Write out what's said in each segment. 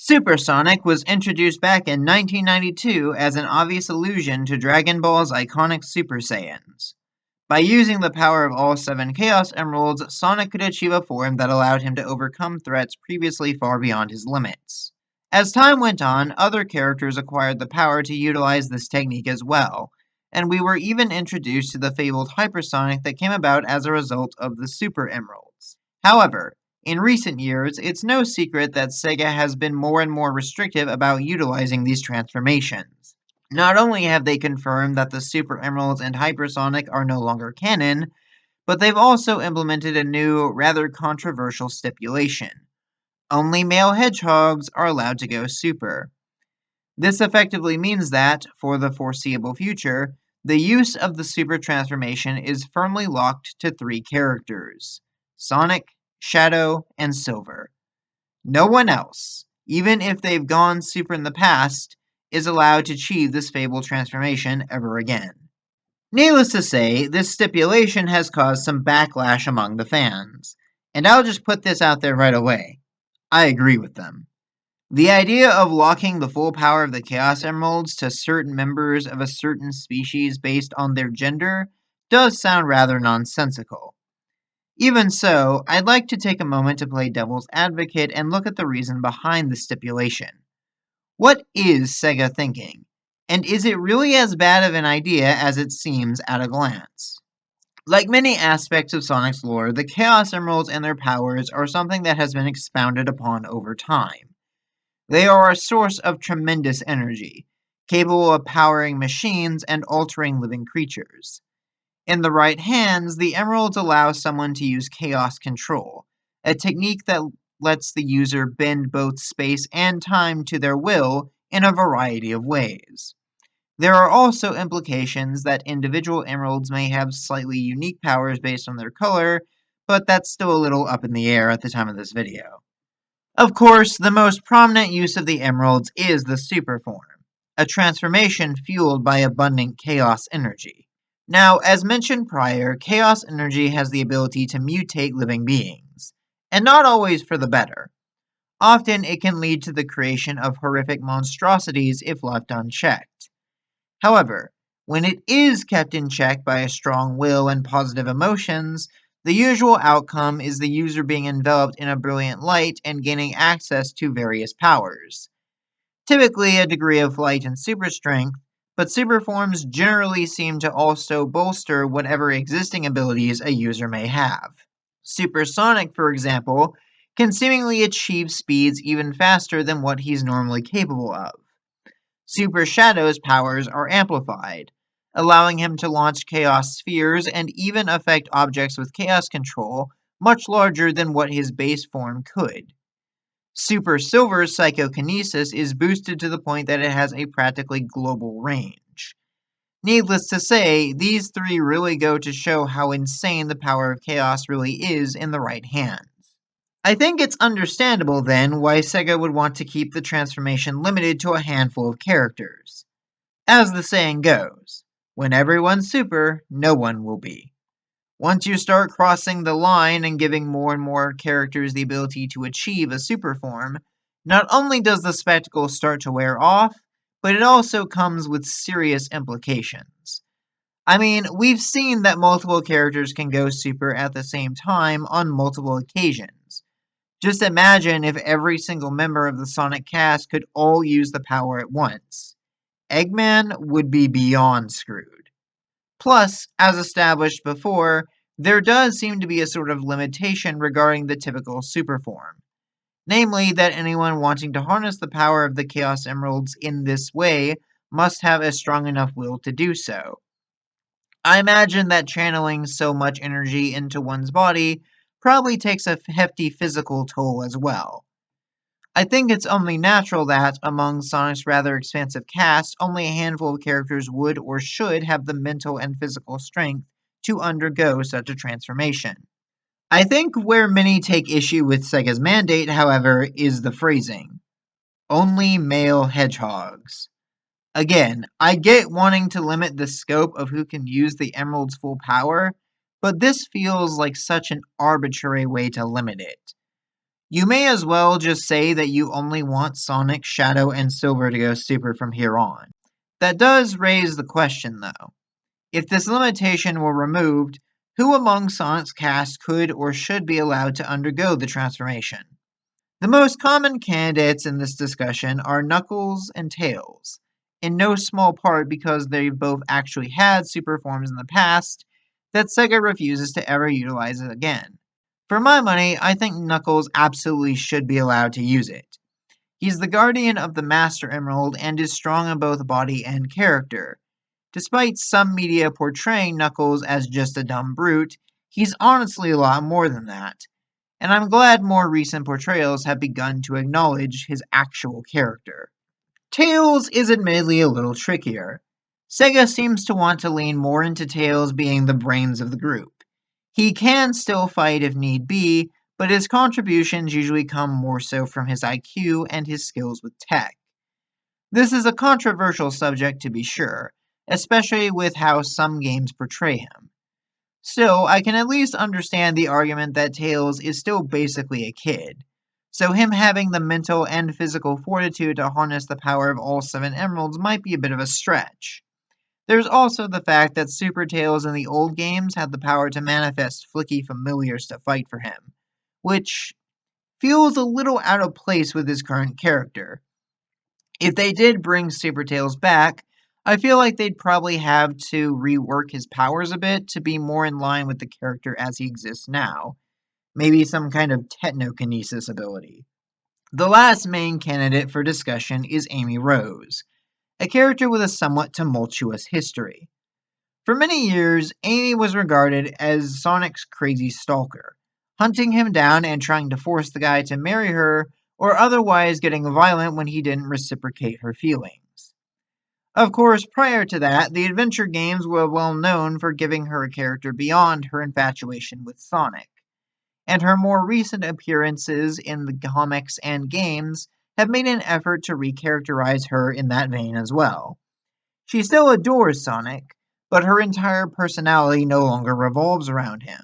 Supersonic was introduced back in 1992 as an obvious allusion to Dragon Ball's iconic Super Saiyans. By using the power of all 7 Chaos Emeralds, Sonic could achieve a form that allowed him to overcome threats previously far beyond his limits. As time went on, other characters acquired the power to utilize this technique as well, and we were even introduced to the fabled Hypersonic that came about as a result of the Super Emeralds. However, in recent years, it's no secret that Sega has been more and more restrictive about utilizing these transformations. Not only have they confirmed that the Super Emeralds and Hypersonic are no longer canon, but they've also implemented a new, rather controversial stipulation. Only male hedgehogs are allowed to go super. This effectively means that, for the foreseeable future, the use of the super transformation is firmly locked to 3 characters: Sonic, Shadow, and Silver. No one else, even if they've gone super in the past, is allowed to achieve this fabled transformation ever again. Needless to say, this stipulation has caused some backlash among the fans, and I'll just put this out there right away. I agree with them. The idea of locking the full power of the Chaos Emeralds to certain members of a certain species based on their gender does sound rather nonsensical. Even so, I'd like to take a moment to play devil's advocate and look at the reason behind the stipulation. What is Sega thinking? And is it really as bad of an idea as it seems at a glance? Like many aspects of Sonic's lore, the Chaos Emeralds and their powers are something that has been expounded upon over time. They are a source of tremendous energy, capable of powering machines and altering living creatures. In the right hands, the emeralds allow someone to use chaos control, a technique that lets the user bend both space and time to their will in a variety of ways. There are also implications that individual emeralds may have slightly unique powers based on their color, but that's still a little up in the air at the time of this video. Of course, the most prominent use of the emeralds is the super form, a transformation fueled by abundant chaos energy. Now, as mentioned prior, chaos energy has the ability to mutate living beings, and not always for the better. Often it can lead to the creation of horrific monstrosities if left unchecked. However, when it is kept in check by a strong will and positive emotions, the usual outcome is the user being enveloped in a brilliant light and gaining access to various powers. Typically a degree of light and super strength, but super forms generally seem to also bolster whatever existing abilities a user may have. Supersonic, for example, can seemingly achieve speeds even faster than what he's normally capable of. Super Shadow's powers are amplified, allowing him to launch chaos spheres and even affect objects with chaos control much larger than what his base form could. Super Silver's psychokinesis is boosted to the point that it has a practically global range. Needless to say, these 3 really go to show how insane the power of chaos really is in the right hands. I think it's understandable then why Sega would want to keep the transformation limited to a handful of characters. As the saying goes, when everyone's super, no one will be. Once you start crossing the line and giving more and more characters the ability to achieve a super form, not only does the spectacle start to wear off, but it also comes with serious implications. I mean, we've seen that multiple characters can go super at the same time on multiple occasions. Just imagine if every single member of the Sonic cast could all use the power at once. Eggman would be beyond screwed. Plus, as established before, there does seem to be a sort of limitation regarding the typical super form. Namely, that anyone wanting to harness the power of the Chaos Emeralds in this way must have a strong enough will to do so. I imagine that channeling so much energy into one's body probably takes a hefty physical toll as well. I think it's only natural that, among Sonic's rather expansive cast, only a handful of characters would or should have the mental and physical strength to undergo such a transformation. I think where many take issue with Sega's mandate, however, is the phrasing. Only male hedgehogs. Again, I get wanting to limit the scope of who can use the Emerald's full power, but this feels like such an arbitrary way to limit it. You may as well just say that you only want Sonic, Shadow, and Silver to go super from here on. That does raise the question, though. If this limitation were removed, who among Sonic's cast could or should be allowed to undergo the transformation? The most common candidates in this discussion are Knuckles and Tails, in no small part because they've both actually had super forms in the past that Sega refuses to ever utilize it again. For my money, I think Knuckles absolutely should be allowed to use it. He's the guardian of the Master Emerald and is strong in both body and character. Despite some media portraying Knuckles as just a dumb brute, he's honestly a lot more than that, and I'm glad more recent portrayals have begun to acknowledge his actual character. Tails is admittedly a little trickier. Sega seems to want to lean more into Tails being the brains of the group. He can still fight if need be, but his contributions usually come more so from his IQ and his skills with tech. This is a controversial subject to be sure, especially with how some games portray him. Still, I can at least understand the argument that Tails is still basically a kid, so him having the mental and physical fortitude to harness the power of all 7 emeralds might be a bit of a stretch. There's also the fact that Super Tails in the old games had the power to manifest flicky familiars to fight for him, which feels a little out of place with his current character. If they did bring Super Tails back, I feel like they'd probably have to rework his powers a bit to be more in line with the character as he exists now. Maybe some kind of technokinesis ability. The last main candidate for discussion is Amy Rose, a character with a somewhat tumultuous history. For many years, Amy was regarded as Sonic's crazy stalker, hunting him down and trying to force the guy to marry her, or otherwise getting violent when he didn't reciprocate her feelings. Of course, prior to that, the adventure games were well known for giving her a character beyond her infatuation with Sonic, and her more recent appearances in the comics and games have made an effort to recharacterize her in that vein as well. She still adores Sonic, but her entire personality no longer revolves around him.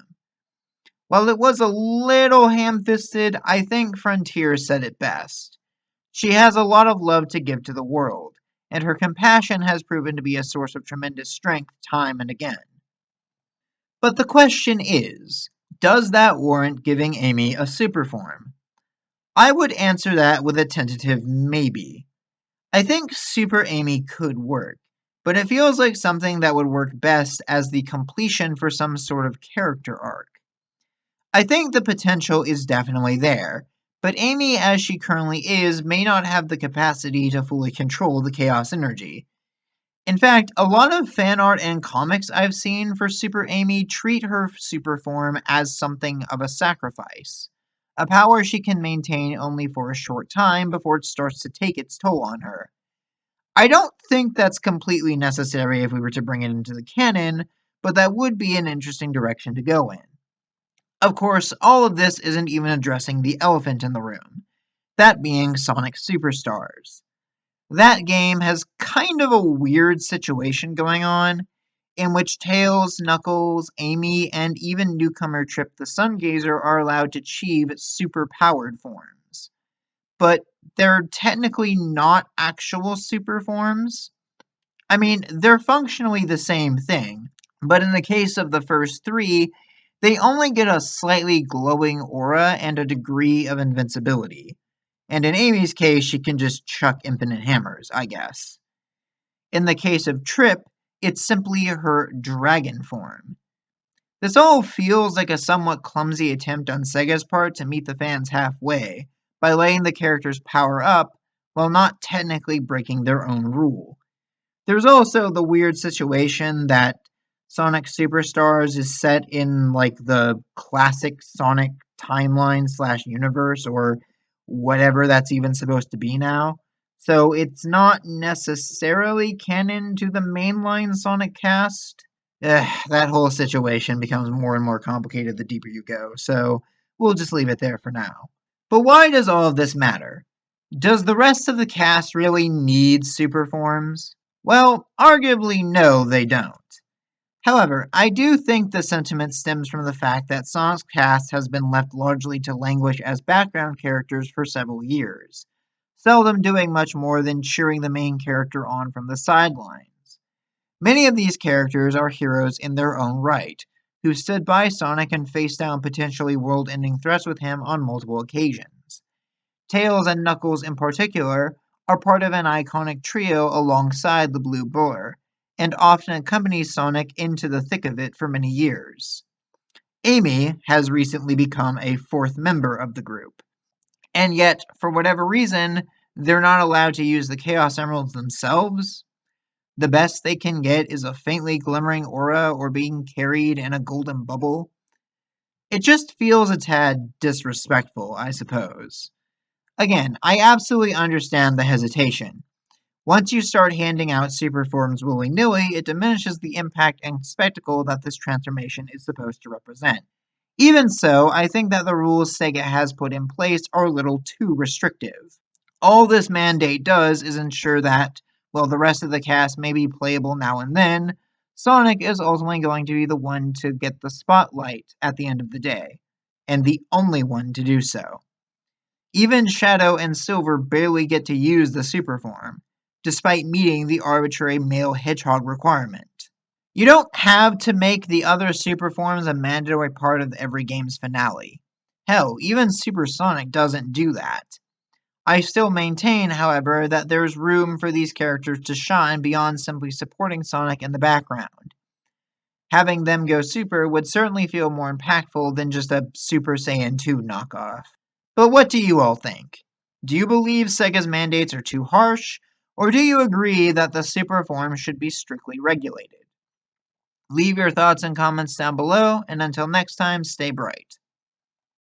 While it was a little ham-fisted, I think Frontier said it best. She has a lot of love to give to the world, and her compassion has proven to be a source of tremendous strength time and again. But the question is, does that warrant giving Amy a super form? I would answer that with a tentative maybe. I think Super Amy could work, but it feels like something that would work best as the completion for some sort of character arc. I think the potential is definitely there, but Amy as she currently is may not have the capacity to fully control the chaos energy. In fact, a lot of fan art and comics I've seen for Super Amy treat her super form as something of a sacrifice, a power she can maintain only for a short time before it starts to take its toll on her. I don't think that's completely necessary if we were to bring it into the canon, but that would be an interesting direction to go in. Of course, all of this isn't even addressing the elephant in the room, that being Sonic Superstars. That game has kind of a weird situation going on, in which Tails, Knuckles, Amy, and even newcomer Trip the Sungazer are allowed to achieve super-powered forms. But they're technically not actual super forms. I mean, they're functionally the same thing, but in the case of the first three, they only get a slightly glowing aura and a degree of invincibility. And in Amy's case, she can just chuck infinite hammers, I guess. In the case of Trip, it's simply her dragon form. This all feels like a somewhat clumsy attempt on Sega's part to meet the fans halfway by letting the characters power up while not technically breaking their own rule. There's also the weird situation that Sonic Superstars is set in like the classic Sonic timeline / universe or whatever that's even supposed to be now. So it's not necessarily canon to the mainline Sonic cast. That whole situation becomes more and more complicated the deeper you go, so we'll just leave it there for now. But why does all of this matter? Does the rest of the cast really need super forms? Well, arguably no, they don't. However, I do think the sentiment stems from the fact that Sonic's cast has been left largely to languish as background characters for several years, seldom doing much more than cheering the main character on from the sidelines. Many of these characters are heroes in their own right, who stood by Sonic and faced down potentially world ending threats with him on multiple occasions. Tails and Knuckles, in particular, are part of an iconic trio alongside the Blue Boar, and often accompany Sonic into the thick of it for many years. Amy has recently become a fourth member of the group, and yet, for whatever reason, they're not allowed to use the Chaos Emeralds themselves. The best they can get is a faintly glimmering aura or being carried in a golden bubble. It just feels a tad disrespectful, I suppose. Again, I absolutely understand the hesitation. Once you start handing out super forms willy-nilly, it diminishes the impact and spectacle that this transformation is supposed to represent. Even so, I think that the rules Sega has put in place are a little too restrictive. All this mandate does is ensure that, while the rest of the cast may be playable now and then, Sonic is ultimately going to be the one to get the spotlight at the end of the day, and the only one to do so. Even Shadow and Silver barely get to use the super form, despite meeting the arbitrary male hedgehog requirement. You don't have to make the other super forms a mandatory part of every game's finale. Hell, even Super Sonic doesn't do that. I still maintain, however, that there's room for these characters to shine beyond simply supporting Sonic in the background. Having them go super would certainly feel more impactful than just a Super Saiyan 2 knockoff. But what do you all think? Do you believe Sega's mandates are too harsh, or do you agree that the super form should be strictly regulated? Leave your thoughts and comments down below, and until next time, stay bright.